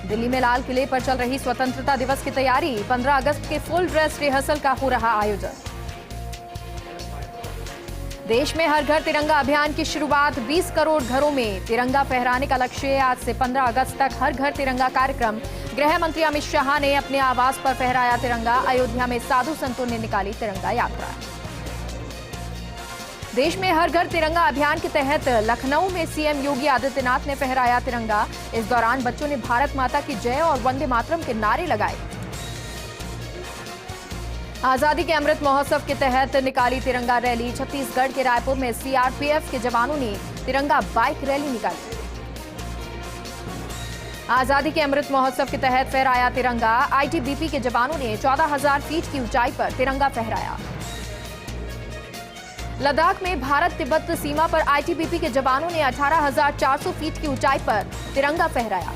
दिल्ली में लाल किले पर चल रही स्वतंत्रता दिवस की तैयारी। 15 अगस्त के फुल ड्रेस रिहर्सल का हो रहा आयोजन। देश में हर घर तिरंगा अभियान की शुरुआत। 20 करोड़ घरों में तिरंगा फहराने का लक्ष्य। आज से 15 अगस्त तक हर घर तिरंगा कार्यक्रम। गृह मंत्री अमित शाह ने अपने आवास पर फहराया तिरंगा। अयोध्या में साधु संतों ने निकाली तिरंगा यात्रा। देश में हर घर तिरंगा अभियान के तहत लखनऊ में सीएम योगी आदित्यनाथ ने फहराया तिरंगा। इस दौरान बच्चों ने भारत माता की जय और वंदे मातरम के नारे लगाए। आजादी के अमृत महोत्सव के तहत निकाली तिरंगा रैली। छत्तीसगढ़ के रायपुर में सीआरपीएफ के जवानों ने तिरंगा बाइक रैली निकाली। आजादी के अमृत महोत्सव के तहत फहराया तिरंगा। आईटीबीपी के जवानों ने 14,000 फीट की ऊंचाई पर तिरंगा फहराया। लद्दाख में भारत तिब्बत सीमा पर आईटीबीपी के जवानों ने 18,400 फीट की ऊंचाई पर तिरंगा फहराया।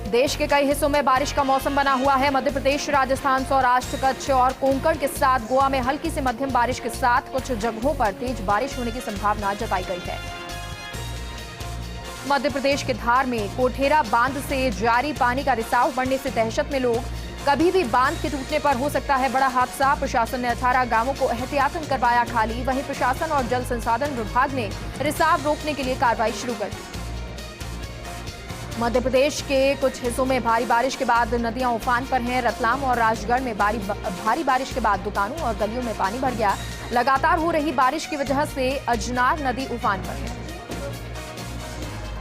देश के कई हिस्सों में बारिश का मौसम बना हुआ है। मध्य प्रदेश, राजस्थान, सौराष्ट्र, कच्छ और कोंकण के साथ गोवा में हल्की से मध्यम बारिश के साथ कुछ जगहों पर तेज बारिश होने की संभावना जताई गई है। मध्य प्रदेश के धार में कोठेरा बांध से जारी पानी का रिसाव बढ़ने से दहशत में लोग। कभी भी बांध के टूटने पर हो सकता है बड़ा हादसा। प्रशासन ने 18 गांवों को एहतियातन करवाया खाली। वहीं प्रशासन और जल संसाधन विभाग ने रिसाव रोकने के लिए कार्रवाई शुरू कर दी। मध्य प्रदेश के कुछ हिस्सों में भारी बारिश के बाद नदियां उफान पर हैं। रतलाम और राजगढ़ में भारी बारिश के बाद दुकानों और गलियों में पानी भर गया। लगातार हो रही बारिश की वजह से अजनार नदी उफान पर है।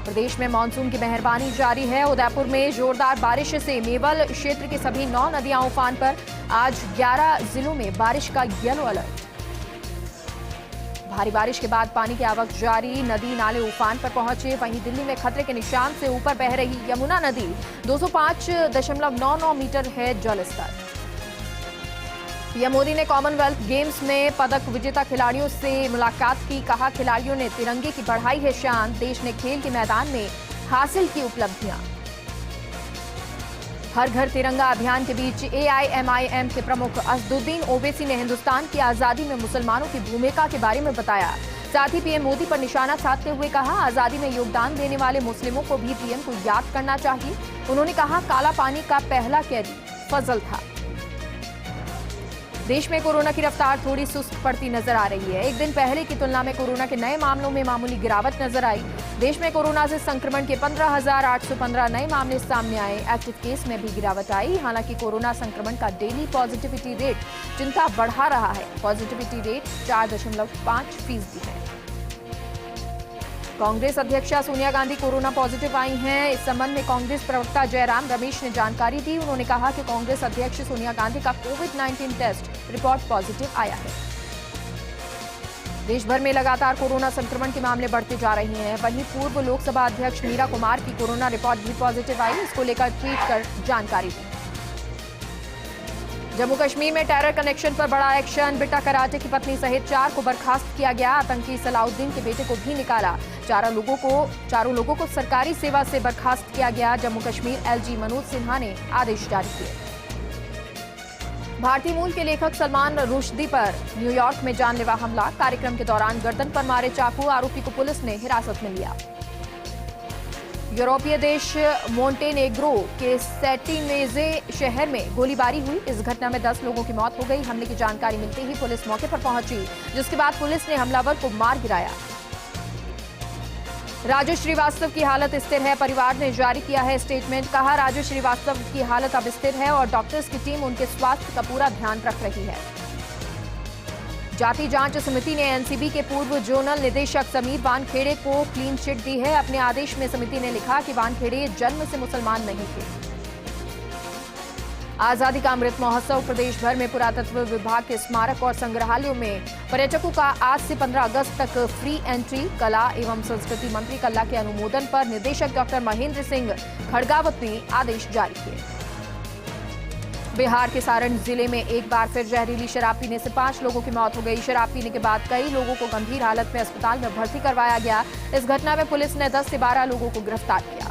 प्रदेश में मानसून की मेहरबानी जारी है। उदयपुर में जोरदार बारिश से मेवल क्षेत्र की सभी 9 नदियां उफान पर। आज 11 जिलों में बारिश का येलो अलर्ट। भारी बारिश के बाद पानी की आवक जारी। नदी नाले उफान पर पहुंचे। वहीं दिल्ली में खतरे के निशान से ऊपर बह रही यमुना नदी 205.99 मीटर है जलस्तर। पीएम मोदी ने कॉमनवेल्थ गेम्स में पदक विजेता खिलाड़ियों से मुलाकात की। कहा, खिलाड़ियों ने तिरंगे की बढ़ाई है शान। देश ने खेल के मैदान में हासिल की उपलब्धियां। हर घर तिरंगा अभियान के बीच एआईएमआईएम के प्रमुख असदुद्दीन ओवैसी ने हिंदुस्तान की आजादी में मुसलमानों की भूमिका के बारे में बताया। साथ ही पीएम मोदी पर निशाना साधते हुए कहा, आजादी में योगदान देने वाले मुस्लिमों को भी पीएम को याद करना चाहिए। उन्होंने कहा, काला पानी का पहला कैदी फजल था। देश में कोरोना की रफ्तार थोड़ी सुस्त पड़ती नजर आ रही है। एक दिन पहले की तुलना में कोरोना के नए मामलों में मामूली गिरावट नजर आई। देश में कोरोना से संक्रमण के 15,815 नए मामले सामने आए। एक्टिव केस में भी गिरावट आई। हालांकि कोरोना संक्रमण का डेली पॉजिटिविटी रेट चिंता बढ़ा रहा है। पॉजिटिविटी रेट 4.5% है। कांग्रेस अध्यक्षा सोनिया गांधी कोरोना पॉजिटिव आई हैं। इस संबंध में कांग्रेस प्रवक्ता जयराम रमेश ने जानकारी दी। उन्होंने कहा कि कांग्रेस अध्यक्ष सोनिया गांधी का कोविड-19 टेस्ट रिपोर्ट पॉजिटिव आया है। देश भर में लगातार कोरोना संक्रमण के मामले बढ़ते जा रहे हैं। वहीं पूर्व लोकसभा अध्यक्ष मीरा कुमार की कोरोना रिपोर्ट भी पॉजिटिव आई। इसको लेकर ट्वीट कर जानकारी दी। जम्मू कश्मीर में टेरर कनेक्शन पर बड़ा एक्शन। बिट्टा कराटे की पत्नी सहित 4 को बर्खास्त किया गया। आतंकी सलाउद्दीन के बेटे को भी निकाला। चारों लोगों को सरकारी सेवा से बर्खास्त किया गया। जम्मू कश्मीर एलजी मनोज सिन्हा ने आदेश जारी किए। भारतीय मूल के लेखक सलमान रुश्दी पर न्यूयॉर्क में जानलेवा हमला। कार्यक्रम के दौरान गर्दन पर मारे चाकू। आरोपी को पुलिस ने हिरासत में लिया। यूरोपीय देश मोंटेनेग्रो के सेटिनेजे शहर में गोलीबारी हुई। इस घटना में 10 लोगों की मौत हो गई। हमले की जानकारी मिलते ही पुलिस मौके पर पहुंची, जिसके बाद पुलिस ने हमलावर को मार गिराया। राजू श्रीवास्तव की हालत स्थिर है। परिवार ने जारी किया है स्टेटमेंट। कहा, राजू श्रीवास्तव की हालत अब स्थिर है और डॉक्टर्स की टीम उनके स्वास्थ्य का पूरा ध्यान रख रही है। जाति जांच समिति ने एनसीबी के पूर्व जोनल निदेशक समीर वानखेड़े को क्लीन चिट दी है। अपने आदेश में समिति ने लिखा कि वानखेड़े जन्म से मुसलमान नहीं थे। आजादी का अमृत महोत्सव। प्रदेश भर में पुरातत्व विभाग के स्मारक और संग्रहालयों में पर्यटकों का आज से 15 अगस्त तक फ्री एंट्री। कला एवं संस्कृति मंत्री कल्ला के अनुमोदन पर निदेशक डॉक्टर महेंद्र सिंह खड़गावत ने आदेश जारी किए। बिहार के सारण जिले में एक बार फिर जहरीली शराब पीने से 5 लोगों की मौत हो गई। शराब पीने के बाद कई लोगों को गंभीर हालत में अस्पताल में भर्ती करवाया गया। इस घटना में पुलिस ने 10 से 12 लोगों को गिरफ्तार किया।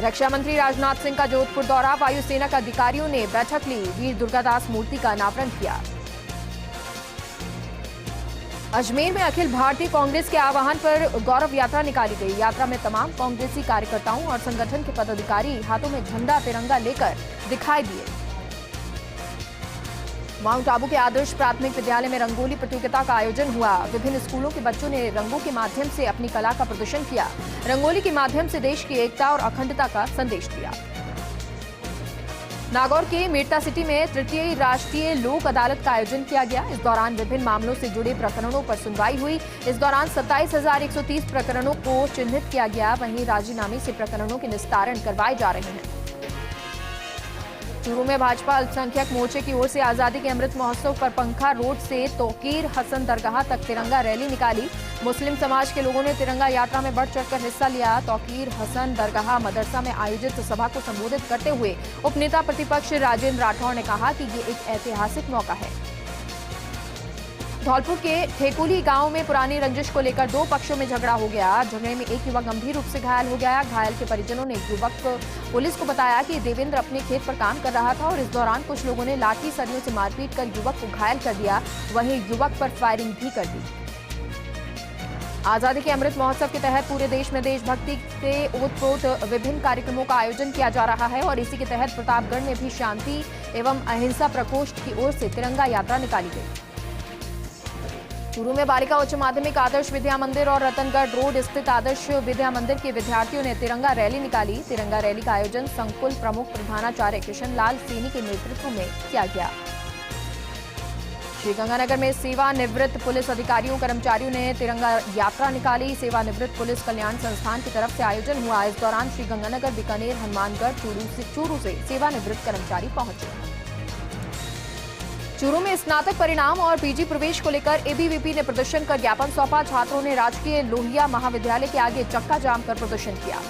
रक्षा मंत्री राजनाथ सिंह का जोधपुर दौरा। वायुसेना के अधिकारियों ने बैठक ली। वीर दुर्गादास मूर्ति का अनावरण किया। अजमेर में अखिल भारतीय कांग्रेस के आह्वान पर गौरव यात्रा निकाली गई। यात्रा में तमाम कांग्रेसी कार्यकर्ताओं और संगठन के पदाधिकारी हाथों में झंडा तिरंगा लेकर दिखाई दिए। माउंट आबू के आदर्श प्राथमिक विद्यालय में रंगोली प्रतियोगिता का आयोजन हुआ। विभिन्न स्कूलों के बच्चों ने रंगों के माध्यम से अपनी कला का प्रदर्शन किया। रंगोली के माध्यम से देश की एकता और अखंडता का संदेश दिया। नागौर के मेड़ता सिटी में तृतीय राष्ट्रीय लोक अदालत का आयोजन किया गया। इस दौरान विभिन्न मामलों से जुड़े प्रकरणों पर सुनवाई हुई। इस दौरान 27,130 प्रकरणों को चिन्हित किया गया। वहीं राजीनामे से प्रकरणों के निस्तारण करवाए जा रहे हैं। चूरू में भाजपा अल्पसंख्यक मोर्चे की ओर से आजादी के अमृत महोत्सव पर पंखा रोड से तौकीर हसन दरगाह तक तिरंगा रैली निकाली। मुस्लिम समाज के लोगों ने तिरंगा यात्रा में बढ़ चढ़कर हिस्सा लिया। तौकीर हसन दरगाह मदरसा में आयोजित सभा को संबोधित करते हुए उपनेता प्रतिपक्ष राजेंद्र राठौड़ ने कहा कि ये एक ऐतिहासिक मौका है। धौलपुर के ठेकुली गांव में पुरानी रंजिश को लेकर दो पक्षों में झगड़ा हो गया। झगड़े में एक युवक गंभीर रूप से घायल हो गया। घायल के परिजनों ने युवक पुलिस को बताया कि देवेंद्र अपने खेत पर काम कर रहा था और इस दौरान कुछ लोगों ने लाठी सरियों से मारपीट कर युवक को घायल कर दिया। वहीं युवक पर फायरिंग भी कर दी। आजादी के अमृत महोत्सव के तहत पूरे देश में देशभक्ति के ओतप्रोत विभिन्न कार्यक्रमों का आयोजन किया जा रहा है और इसी के तहत प्रतापगढ़ में भी शांति एवं अहिंसा प्रकोष्ठ की ओर से तिरंगा यात्रा निकाली गई। चूरू में बालिका उच्च माध्यमिक आदर्श विद्या मंदिर और रतनगढ़ रोड स्थित आदर्श विद्या मंदिर के विद्यार्थियों ने तिरंगा रैली निकाली। तिरंगा रैली का आयोजन संकुल प्रमुख प्रधानाचार्य किशन लाल सैनी के नेतृत्व में किया गया। श्रीगंगानगर में सेवानिवृत्त पुलिस अधिकारियों कर्मचारियों ने तिरंगा यात्रा निकाली। सेवानिवृत्त पुलिस कल्याण संस्थान की तरफ से आयोजन हुआ। इस दौरान श्रीगंगानगर, बीकानेर, हनुमानगढ़, चूरू से सेवानिवृत्त कर्मचारी पहुंचे। चूरू में स्नातक परिणाम और पीजी प्रवेश को लेकर एबीवीपी ने प्रदर्शन कर ज्ञापन सौंपा। छात्रों ने राजकीय लोहिया महाविद्यालय के आगे चक्का जाम कर प्रदर्शन किया।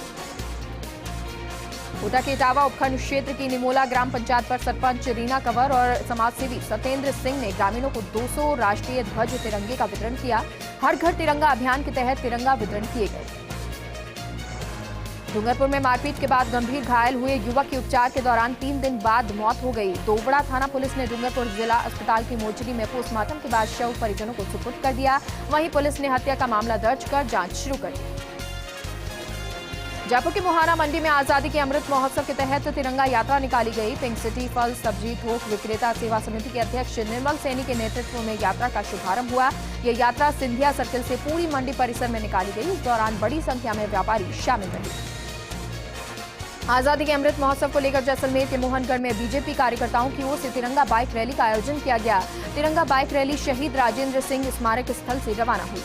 कोटा के इटावा उपखंड क्षेत्र की निमोला ग्राम पंचायत पर सरपंच रीना कंवर और समाजसेवी सत्येंद्र सिंह ने ग्रामीणों को 200 राष्ट्रीय ध्वज तिरंगे का वितरण किया। हर घर तिरंगा अभियान के तहत तिरंगा वितरण किए गए। डूंगरपुर में मारपीट के बाद गंभीर घायल हुए युवक की उपचार के दौरान 3 दिन बाद मौत हो गई। दोबड़ा थाना पुलिस ने डूंगरपुर जिला अस्पताल की मोर्चरी में पोस्टमार्टम के बाद शव परिजनों को सुपुर्द कर दिया। वहीं पुलिस ने हत्या का मामला दर्ज कर जांच शुरू कर दी। जयपुर के मुहाना मंडी में आजादी के अमृत महोत्सव के तहत तिरंगा यात्रा निकाली गई। पिंक सिटी फल सब्जी थोक विक्रेता सेवा समिति के अध्यक्ष निर्मल सैनी के नेतृत्व में यात्रा का शुभारंभ हुआ। यह यात्रा सिंधिया सर्किल से पूरी मंडी परिसर में निकाली गई। इस दौरान बड़ी संख्या में व्यापारी शामिल रहे। आजादी के अमृत महोत्सव को लेकर जैसलमेर के मोहनगढ़ में बीजेपी कार्यकर्ताओं की ओर से तिरंगा बाइक रैली का आयोजन किया गया। तिरंगा बाइक रैली शहीद राजेंद्र सिंह स्मारक स्थल से रवाना हुई।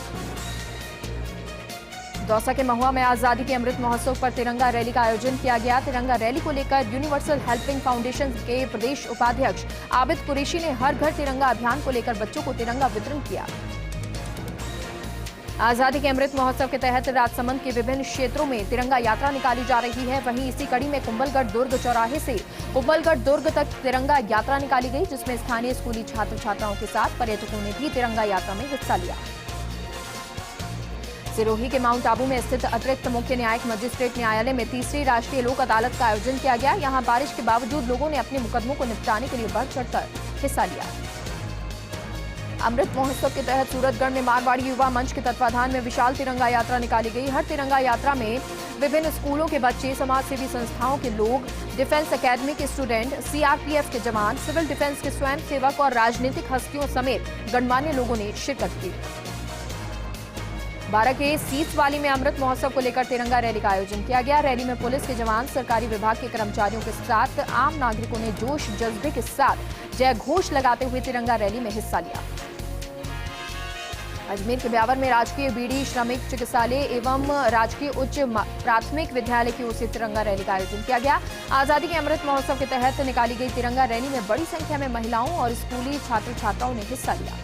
दौसा के महुआ में आजादी के अमृत महोत्सव पर तिरंगा रैली का आयोजन किया गया। तिरंगा रैली को लेकर यूनिवर्सल हेल्पिंग फाउंडेशन के प्रदेश उपाध्यक्ष आबिद कुरैशी ने हर घर तिरंगा अभियान को लेकर बच्चों को तिरंगा वितरण किया। आजादी के अमृत महोत्सव के तहत राजसमंद के विभिन्न क्षेत्रों में तिरंगा यात्रा निकाली जा रही है। वहीं इसी कड़ी में कुंभलगढ़ दुर्ग चौराहे से कुंभलगढ़ दुर्ग तक तिरंगा यात्रा निकाली गई, जिसमें स्थानीय स्कूली छात्र छात्राओं के साथ पर्यटकों ने भी तिरंगा यात्रा में हिस्सा लिया। सिरोही के माउंट आबू में स्थित अतिरिक्त मुख्य न्यायिक मजिस्ट्रेट न्यायालय में तीसरी राष्ट्रीय लोक अदालत का आयोजन किया गया। यहां बारिश के बावजूद लोगों ने अपने मुकदमों को निपटाने के लिए बढ़ चढ़कर हिस्सा लिया। अमृत महोत्सव के तहत सूरतगढ़ में मारवाड़ी युवा मंच के तत्वाधान में विशाल तिरंगा यात्रा निकाली गई। हर तिरंगा यात्रा में विभिन्न स्कूलों के बच्चे, समाजसेवी संस्थाओं के लोग, डिफेंस अकेडमी के स्टूडेंट, सीआरपीएफ के जवान, सिविल डिफेंस के स्वयंसेवक और राजनीतिक हस्तियों समेत गणमान्य लोगों ने शिरकत की। बारा के सीसवाली में अमृत महोत्सव को लेकर तिरंगा रैली का आयोजन किया गया। रैली में पुलिस के जवान, सरकारी विभाग के कर्मचारियों के साथ आम नागरिकों ने जोश जज्बे के साथ जय घोष लगाते हुए तिरंगा रैली में हिस्सा लिया। अजमेर के ब्यावर में राजकीय बीडी श्रमिक चिकित्सालय एवं राजकीय उच्च प्राथमिक विद्यालय की ओर से तिरंगा रैली का आयोजन किया गया। आजादी के अमृत महोत्सव के तहत निकाली गई तिरंगा रैली में बड़ी संख्या में महिलाओं और स्कूली छात्र छात्राओं ने हिस्सा लिया।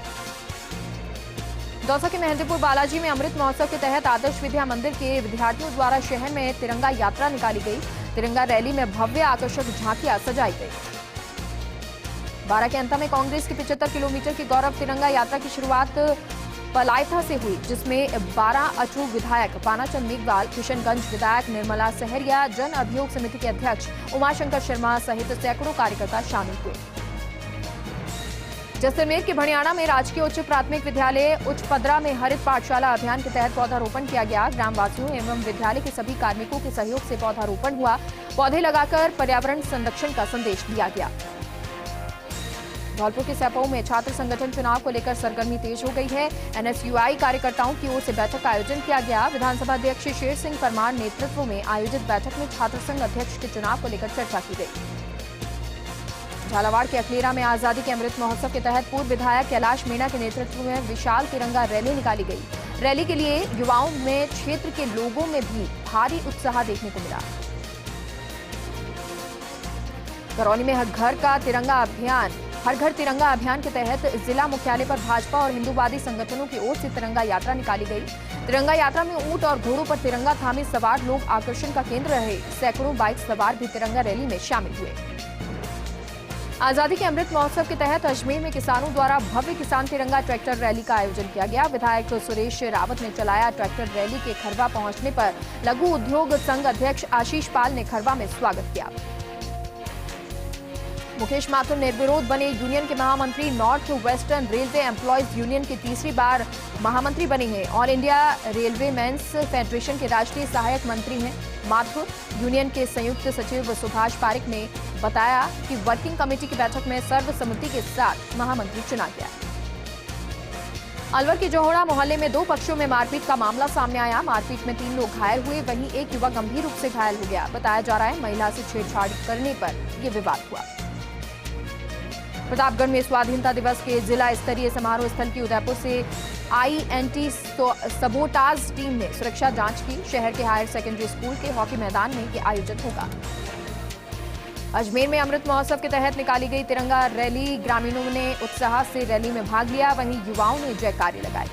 दौसा के मेहंदीपुर बालाजी में अमृत महोत्सव के तहत आदर्श विद्या मंदिर के विद्यार्थियों द्वारा शहर में तिरंगा यात्रा निकाली गई। तिरंगा रैली में भव्य आकर्षक झांकियां सजाई गई। बारा के अंता में कांग्रेस की 75 किलोमीटर की गौरव तिरंगा यात्रा की शुरुआत पलायथा से हुई, जिसमें 12 अचूक विधायक पानाचंद मेघवाल, किशनगंज विधायक निर्मला सहरिया, जन अभियोग समिति के अध्यक्ष उमाशंकर शर्मा सहित सैकड़ों कार्यकर्ता शामिल हुए। जैसलमेर के भणियाना में राजकीय उच्च प्राथमिक विद्यालय उच्च पदरा में हरित पाठशाला अभियान के तहत पौधारोपण किया गया। ग्रामवासियों एवं विद्यालय के सभी कार्मिकों के सहयोग से पौधारोपण हुआ। पौधे लगाकर पर्यावरण संरक्षण का संदेश दिया गया। धौलपुर के सैपऊ में छात्र संगठन चुनाव को लेकर सरगर्मी तेज हो गई है। एनएसयूआई कार्यकर्ताओं की ओर से बैठक का आयोजन किया गया। विधानसभा अध्यक्ष शेर सिंह परमार नेतृत्व में आयोजित बैठक में छात्र संघ अध्यक्ष के चुनाव को लेकर चर्चा की गई। झालावाड़ के अखलेरा में आजादी के अमृत महोत्सव के तहत पूर्व विधायक कैलाश मीणा के नेतृत्व में विशाल तिरंगा रैली निकाली गई। रैली के लिए युवाओं में क्षेत्र के लोगों में भी भारी उत्साह देखने को मिला। करौली में हर घर तिरंगा अभियान के तहत जिला मुख्यालय पर भाजपा और हिंदूवादी संगठनों की ओर से तिरंगा यात्रा निकाली गई। तिरंगा यात्रा में ऊंट और घोड़ों पर तिरंगा थामे सवार लोग आकर्षण का केंद्र रहे। सैकड़ों बाइक सवार भी तिरंगा रैली में शामिल हुए। आजादी के अमृत महोत्सव के तहत अजमेर में किसानों द्वारा भव्य किसान तिरंगा ट्रैक्टर रैली का आयोजन किया गया। विधायक सुरेश रावत ने चलाया ट्रैक्टर रैली के खरवा पहुंचने पर लघु उद्योग संघ अध्यक्ष आशीष पाल ने खरवा में स्वागत किया। मुकेश माथुर निर्विरोध बने यूनियन के महामंत्री। North Western Railway Employees Union की तीसरी बार महामंत्री बने हैं। All India Railway Men's Federation के राष्ट्रीय सहायक मंत्री हैं माथुर। यूनियन के संयुक्त सचिव सुभाष पारिक ने बताया कि वर्किंग कमेटी की बैठक में सर्वसम्मति के साथ महामंत्री चुना गया। अलवर के जोहड़ा मोहल्ले में दो पक्षों में मारपीट का मामला सामने आया। मारपीट में 3 लोग घायल हुए, वहीं एक युवक गंभीर रूप से घायल हो गया। बताया जा रहा है महिला से छेड़छाड़ करने पर यह विवाद हुआ। प्रतापगढ़ में स्वाधीनता दिवस के जिला स्तरीय समारोह स्थल की उदयपुर से आई एंटी सबोटाज टीम ने सुरक्षा जांच की। शहर के हायर सेकेंडरी स्कूल के हॉकी मैदान में यह आयोजित होगा। अजमेर में अमृत महोत्सव के तहत निकाली गई तिरंगा रैली। ग्रामीणों ने उत्साह से रैली में भाग लिया, वहीं युवाओं ने जयकारे लगाए।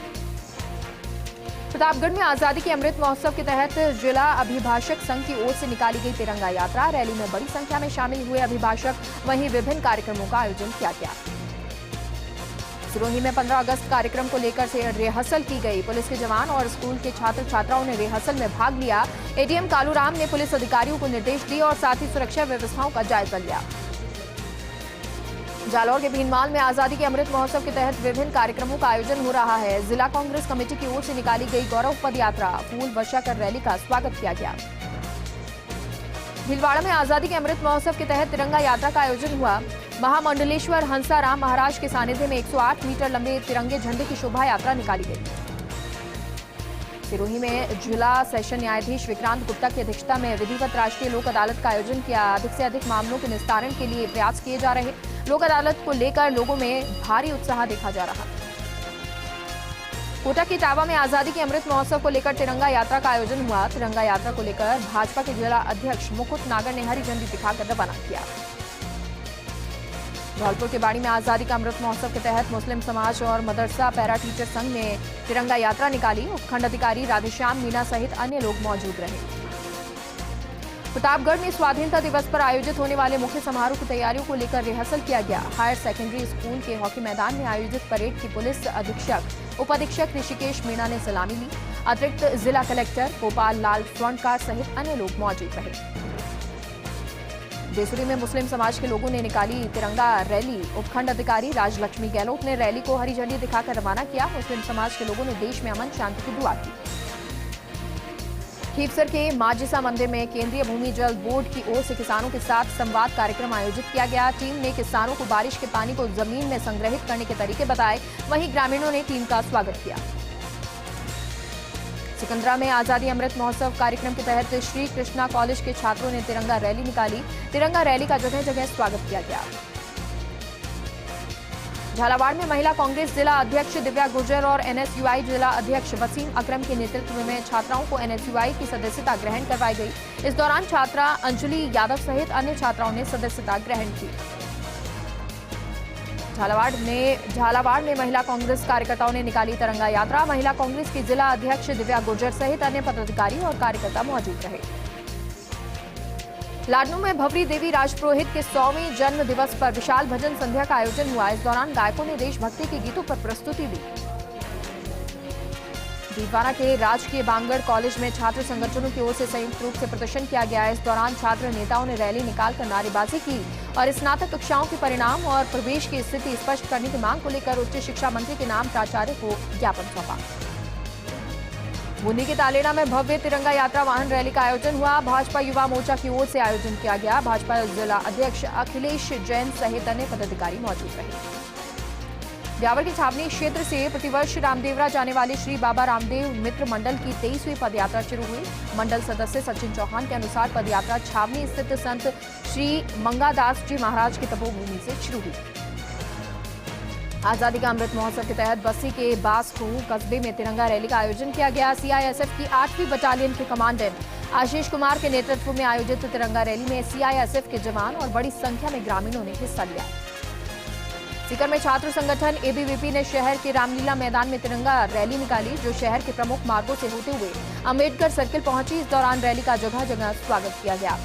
प्रतापगढ़ में आजादी के अमृत महोत्सव के तहत जिला अभिभाषक संघ की ओर से निकाली गई तिरंगा यात्रा। रैली में बड़ी संख्या में शामिल हुए अभिभाषक, वहीं विभिन्न कार्यक्रमों का आयोजन किया गया। सिरोही में 15 अगस्त कार्यक्रम को लेकर से रिहर्सल की गई। पुलिस के जवान और स्कूल के छात्र छात्राओं ने रिहर्सल में भाग लिया। एडीएम कालूराम ने पुलिस अधिकारियों को निर्देश दिए और साथ ही सुरक्षा व्यवस्थाओं का जायजा लिया। जालौर के भीनमाल में आजादी के अमृत महोत्सव के तहत विभिन्न कार्यक्रमों का आयोजन हो रहा है। जिला कांग्रेस कमेटी की ओर से निकाली गई गौरव पद यात्रा, फूल वर्षा कर रैली का स्वागत किया गया। भीलवाड़ा में आजादी के अमृत महोत्सव के तहत तिरंगा यात्रा का आयोजन हुआ। महामंडलेश्वर हंसाराम महाराज के सानिध्य में 108 मीटर लंबे तिरंगे झंडे की शोभा यात्रा निकाली गई। सिरोही में जिला सेशन न्यायाधीश विक्रांत गुप्ता की अध्यक्षता में विधिवत राष्ट्रीय लोक अदालत का आयोजन किया। अधिक से अधिक मामलों के निस्तारण के लिए प्रयास किए जा रहे। लोक अदालत को लेकर लोगों में भारी उत्साह देखा जा रहा। कोटा के टावा में आजादी के अमृत महोत्सव को लेकर तिरंगा यात्रा का आयोजन हुआ। तिरंगा यात्रा को लेकर भाजपा के जिला अध्यक्ष मुकुट नागर ने हरी झंडी दिखाकर रवाना किया। धौलपुर के बाड़ी में आजादी का अमृत महोत्सव के तहत मुस्लिम समाज और मदरसा पैरा टीचर संघ ने तिरंगा यात्रा निकाली। उपखंड अधिकारी राधेश्याम मीणा सहित अन्य लोग मौजूद रहे। प्रतापगढ़ में स्वाधीनता दिवस पर आयोजित होने वाले मुख्य समारोह की तैयारियों को लेकर रिहर्सल किया गया। हायर सेकेंडरी स्कूल के हॉकी मैदान में आयोजित परेड की पुलिस अधीक्षक उप अधीक्षक ऋषिकेश मीणा ने सलामी ली। अतिरिक्त जिला कलेक्टर गोपाल लाल फ्रंटकार सहित अन्य लोग मौजूद रहे। देसुरी में मुस्लिम समाज के लोगों ने निकाली तिरंगा रैली। उपखंड अधिकारी राजलक्ष्मी गहलोत ने रैली को हरी झंडी दिखाकर रवाना किया। मुस्लिम समाज के लोगों ने देश में अमन शांति की दुआ की। खीवसर के माजिसा मंदिर में केंद्रीय भूमि जल बोर्ड की ओर से किसानों के साथ संवाद कार्यक्रम आयोजित किया गया। टीम ने किसानों को बारिश के पानी को जमीन में संग्रहित करने के तरीके बताए, वहीं ग्रामीणों ने टीम का स्वागत किया। सिकंदरा में आजादी अमृत महोत्सव कार्यक्रम के तहत श्री कृष्णा कॉलेज के छात्रों ने तिरंगा रैली निकाली। तिरंगा रैली का जगह जगह स्वागत किया गया। झालावाड़ में महिला कांग्रेस जिला अध्यक्ष दिव्या गुर्जर और एनएसयूआई जिला अध्यक्ष वसीम अकरम के नेतृत्व में छात्राओं को एनएसयूआई की सदस्यता ग्रहण करवाई गई। इस दौरान छात्रा अंजलि यादव सहित अन्य छात्राओं ने सदस्यता ग्रहण की। झालावाड़ में महिला कांग्रेस कार्यकर्ताओं ने निकाली तिरंगा यात्रा। महिला कांग्रेस की जिला अध्यक्ष दिव्या गुर्जर सहित अन्य पदाधिकारी और कार्यकर्ता मौजूद रहे। लाडनू में भवरी देवी राजपुरोहित के 100वें जन्म दिवस पर विशाल भजन संध्या का आयोजन हुआ। इस दौरान गायकों ने देशभक्ति के गीतों पर प्रस्तुति दी। डीडवाना के राजकीय बांगड़ कॉलेज में छात्र संगठनों की ओर से संयुक्त रूप से प्रदर्शन किया गया। इस दौरान छात्र नेताओं ने रैली निकालकर नारेबाजी की और स्नातक कक्षाओं के परिणाम और प्रवेश की स्थिति स्पष्ट करने की मांग को लेकर उच्च शिक्षा मंत्री के नाम प्राचार्य को ज्ञापन सौंपा। बूंदी के तालेड़ा में भव्य तिरंगा यात्रा वाहन रैली का आयोजन हुआ। भाजपा युवा मोर्चा की ओर से आयोजन किया गया। भाजपा जिला अध्यक्ष अखिलेश जैन सहित अन्य पदाधिकारी मौजूद रहे। ब्यावर की छावनी क्षेत्र से प्रतिवर्ष रामदेवरा जाने वाली श्री बाबा रामदेव मित्र मंडल की 23वीं पदयात्रा शुरू हुई। मंडल सदस्य सचिन चौहान के अनुसार पदयात्रा छावनी स्थित संत श्री मंगादास जी महाराज की तपोभूमि से शुरू हुई। आजादी का अमृत महोत्सव के तहत बस्सी के बासखू कस्बे में तिरंगा रैली का आयोजन किया गया। सीआईएसएफ की 8वीं बटालियन के कमांडेंट आशीष कुमार के नेतृत्व में आयोजित तिरंगा रैली में सीआईएसएफ के जवान और बड़ी संख्या में ग्रामीणों ने हिस्सा लिया। सीकर में छात्र संगठन एबीवीपी ने शहर के रामलीला मैदान में तिरंगा रैली निकाली, जो शहर के प्रमुख मार्गों से होते हुए अम्बेडकर सर्किल पहुंची। इस दौरान रैली का जगह जगह स्वागत किया गया।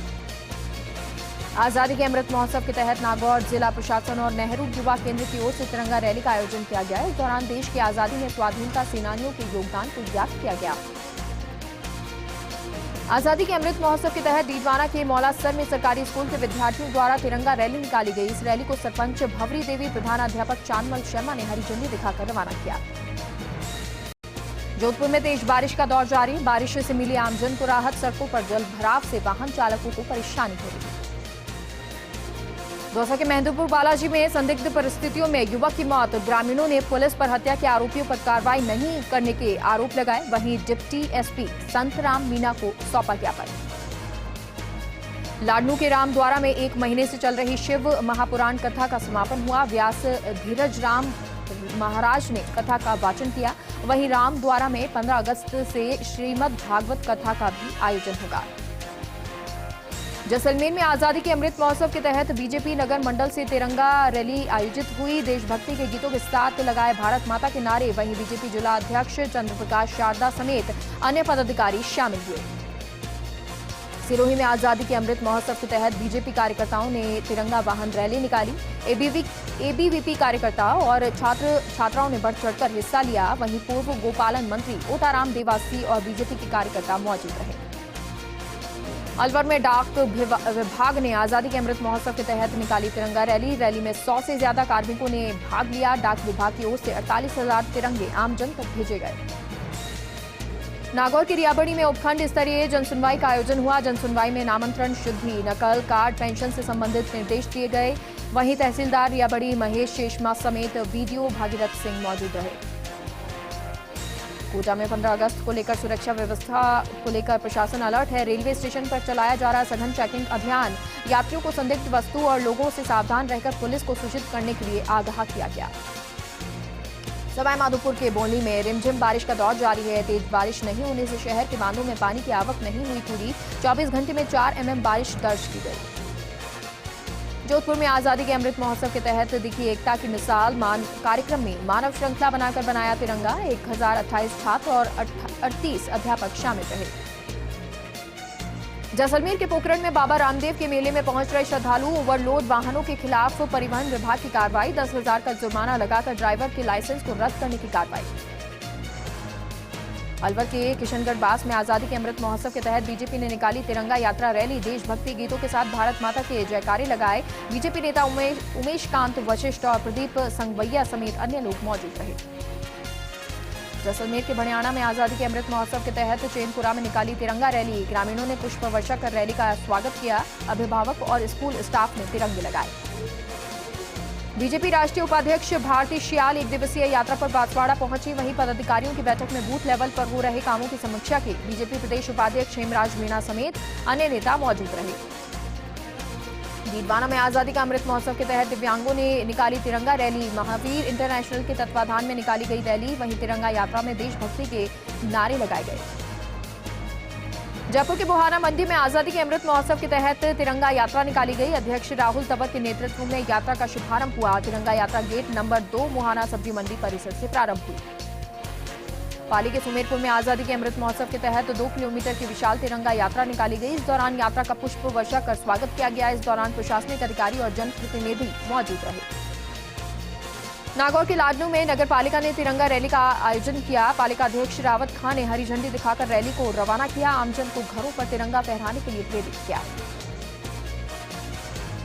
आजादी के अमृत महोत्सव के तहत नागौर जिला प्रशासन और नेहरू युवा केंद्र की ओर से तिरंगा रैली का आयोजन किया गया। इस दौरान देश की आजादी में स्वाधीनता सेनानियों के योगदान को याद किया गया। आजादी के अमृत महोत्सव के तहत डीडवाना के मौलासर में सरकारी स्कूल के विद्यार्थियों द्वारा तिरंगा रैली निकाली गई। इस रैली को सरपंच भवरी देवी, प्रधानाध्यापक चांदमल शर्मा ने हरी झंडी दिखाकर रवाना किया। जोधपुर में तेज बारिश का दौर जारी। बारिश से मिली आमजन को राहत। सड़कों पर जल भराव से वाहन चालकों को परेशानी हो रही। दौसा के मेहंदीपुर बालाजी में संदिग्ध परिस्थितियों में युवक की मौत। ग्रामीणों ने पुलिस पर हत्या के आरोपियों पर कार्रवाई नहीं करने के आरोप लगाए। वहीं डिप्टी एसपी संतराम मीना को सौंपा ज्ञापन। लाडनू के रामद्वारा में 1 महीने से चल रही शिव महापुराण कथा का समापन हुआ। व्यास धीरज राम महाराज ने कथा का वाचन किया। वहीं रामद्वारा में 15 अगस्त से श्रीमद् भागवत कथा का भी आयोजन होगा। जैसलमेर में आजादी के अमृत महोत्सव के तहत बीजेपी नगर मंडल से तिरंगा रैली आयोजित हुई। देशभक्ति के गीतों के साथ लगाए भारत माता के नारे। वहीं बीजेपी जिला अध्यक्ष चंद्रप्रकाश शारदा समेत अन्य पदाधिकारी शामिल हुए। सिरोही में आजादी के अमृत महोत्सव के तहत बीजेपी कार्यकर्ताओं ने तिरंगा वाहन रैली निकाली। एबीवीपी कार्यकर्ता और छात्र छात्राओं ने बढ़ चढ़कर हिस्सा लिया। वहीं पूर्व गोपालन मंत्री ओटाराम देवासी और बीजेपी के कार्यकर्ता मौजूद रहे। अलवर में डाक विभाग ने आजादी के अमृत महोत्सव के तहत निकाली तिरंगा रैली। रैली में 100 से ज्यादा कार्मिकों ने भाग लिया। डाक विभाग की ओर से 48,000 तिरंगे आमजन तक भेजे गए। नागौर की रियाबड़ी में उपखंड स्तरीय जनसुनवाई का आयोजन हुआ। जनसुनवाई में नामांतरण, शुद्धि, नकल, कार्ड, पेंशन से संबंधित निर्देश दिए गए। वहीं तहसीलदार रियाबड़ी महेश शेषमा समेत बीडीओ भागीरथ सिंह मौजूद रहे। कोटा में 15 अगस्त को लेकर सुरक्षा व्यवस्था को लेकर प्रशासन अलर्ट है। रेलवे स्टेशन पर चलाया जा रहा सघन चेकिंग अभियान। यात्रियों को संदिग्ध वस्तु और लोगों से सावधान रहकर पुलिस को सूचित करने के लिए आगाह किया गया। सवाई माधोपुर के बोली में रिमझिम बारिश का दौर जारी है। तेज बारिश नहीं होने से शहर के बांधों में पानी की आवक नहीं हुई पूरी। 24 घंटे में 4 mm बारिश दर्ज की गई। जोधपुर में आजादी के अमृत महोत्सव के तहत दिखी एकता की मिसाल। कार्यक्रम में मानव श्रृंखला बनाकर बनाया तिरंगा। 1028 छात्र और 38 अध्यापक शामिल रहे। जैसलमेर के पोखरण में बाबा रामदेव के मेले में पहुंच रहे श्रद्धालु। ओवरलोड वाहनों के खिलाफ परिवहन विभाग की कार्रवाई। 10,000 का जुर्माना लगाकर ड्राइवर के लाइसेंस को रद्द करने की कार्रवाई। अलवर के किशनगढ़ बास में आजादी के अमृत महोत्सव के तहत बीजेपी ने निकाली तिरंगा यात्रा रैली। देशभक्ति गीतों के साथ भारत माता के जयकारे लगाए। बीजेपी नेता उमेश कांत वशिष्ठ और प्रदीप संगवैया समेत अन्य लोग मौजूद रहे। जैसलमेर के भड़ियाणा में आजादी के अमृत महोत्सव के तहत चैनपुरा में निकाली तिरंगा रैली। ग्रामीणों ने पुष्प वर्षा कर रैली का स्वागत किया। अभिभावक और स्कूल स्टाफ ने तिरंगे लगाए। बीजेपी राष्ट्रीय उपाध्यक्ष भारती श्याल 1 दिवसीय यात्रा पर बांसवाड़ा पहुंची। वहीं पदाधिकारियों की बैठक में बूथ लेवल पर हो रहे कामों की समीक्षा की। बीजेपी प्रदेश उपाध्यक्ष हेमराज मीणा समेत अन्य नेता मौजूद रहे। डीडवाना में आजादी का अमृत महोत्सव के तहत दिव्यांगों ने निकाली तिरंगा रैली। महावीर इंटरनेशनल के तत्वाधान में निकाली गई रैली। वहीं तिरंगा यात्रा में देशभक्ति के नारे लगाए गए। जयपुर के बुहाना मंडी में आजादी के अमृत महोत्सव के तहत तिरंगा यात्रा निकाली गई। अध्यक्ष राहुल तंवर के नेतृत्व में यात्रा का शुभारंभ हुआ। तिरंगा यात्रा गेट नंबर 2 मुहाना सब्जी मंडी परिसर से प्रारंभ हुई। पाली के सुमेरपुर में आजादी के अमृत महोत्सव के तहत 2 किलोमीटर की विशाल तिरंगा यात्रा निकाली गई। इस दौरान यात्रा का पुष्प वर्षा कर स्वागत किया गया। इस दौरान प्रशासनिक अधिकारी और जनप्रतिनिधि मौजूद रहे। नागौर के लाडनू में नगर पालिका ने तिरंगा रैली का आयोजन किया। पालिका अध्यक्ष रावत खान ने हरी झंडी दिखाकर रैली को रवाना किया। आमजन को घरों पर तिरंगा फहराने के लिए प्रेरित किया।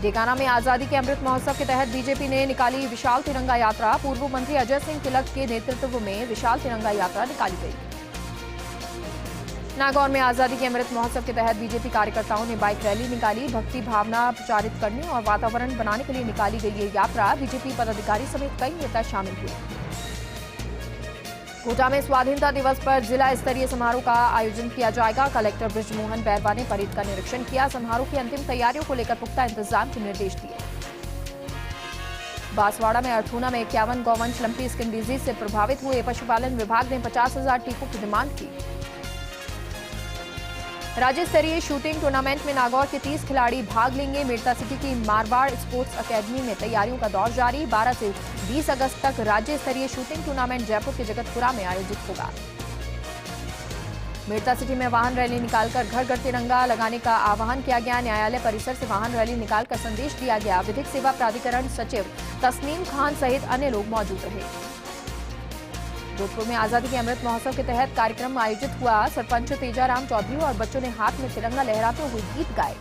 डेगाना में आजादी के अमृत महोत्सव के तहत बीजेपी ने निकाली विशाल तिरंगा यात्रा। पूर्व मंत्री अजय सिंह तिलक के नेतृत्व में विशाल तिरंगा यात्रा निकाली गई। नागौर में आजादी के अमृत महोत्सव के तहत बीजेपी कार्यकर्ताओं ने बाइक रैली निकाली। भक्ति भावना प्रचारित करने और वातावरण बनाने के लिए निकाली गई ये यात्रा। बीजेपी पदाधिकारी समेत कई नेता शामिल हुए। कोटा में स्वाधीनता दिवस पर जिला स्तरीय समारोह का आयोजन किया जाएगा। कलेक्टर बृजमोहन बैरवा ने परेड का निरीक्षण किया। समारोह की अंतिम तैयारियों को लेकर पुख्ता इंतजाम के निर्देश दिए। बांसवाड़ा में अर्थूना में 51 गौवंश लंपी स्किन डिजीज से प्रभावित हुए। पशुपालन विभाग ने 50,000 टीकों की डिमांड की। राज्य स्तरीय शूटिंग टूर्नामेंट में नागौर के 30 खिलाड़ी भाग लेंगे। मेड़ता सिटी की मारवाड़ स्पोर्ट्स अकेडमी में तैयारियों का दौर जारी। 12 से 20 अगस्त तक राज्य स्तरीय शूटिंग टूर्नामेंट जयपुर के जगतपुरा में आयोजित होगा। मेड़ता सिटी में वाहन रैली निकालकर घर घर तिरंगा लगाने का आह्वान किया गया। न्यायालय परिसर से वाहन रैली निकालकर संदेश दिया गया। विधिक सेवा प्राधिकरण सचिव तस्नीम खान सहित अन्य लोग मौजूद रहे। जोधपुर में आजादी के अमृत महोत्सव के तहत कार्यक्रम आयोजित हुआ। सरपंच तेजाराम चौधरी और बच्चों ने हाथ में तिरंगा लहराते हुए गीत गाए।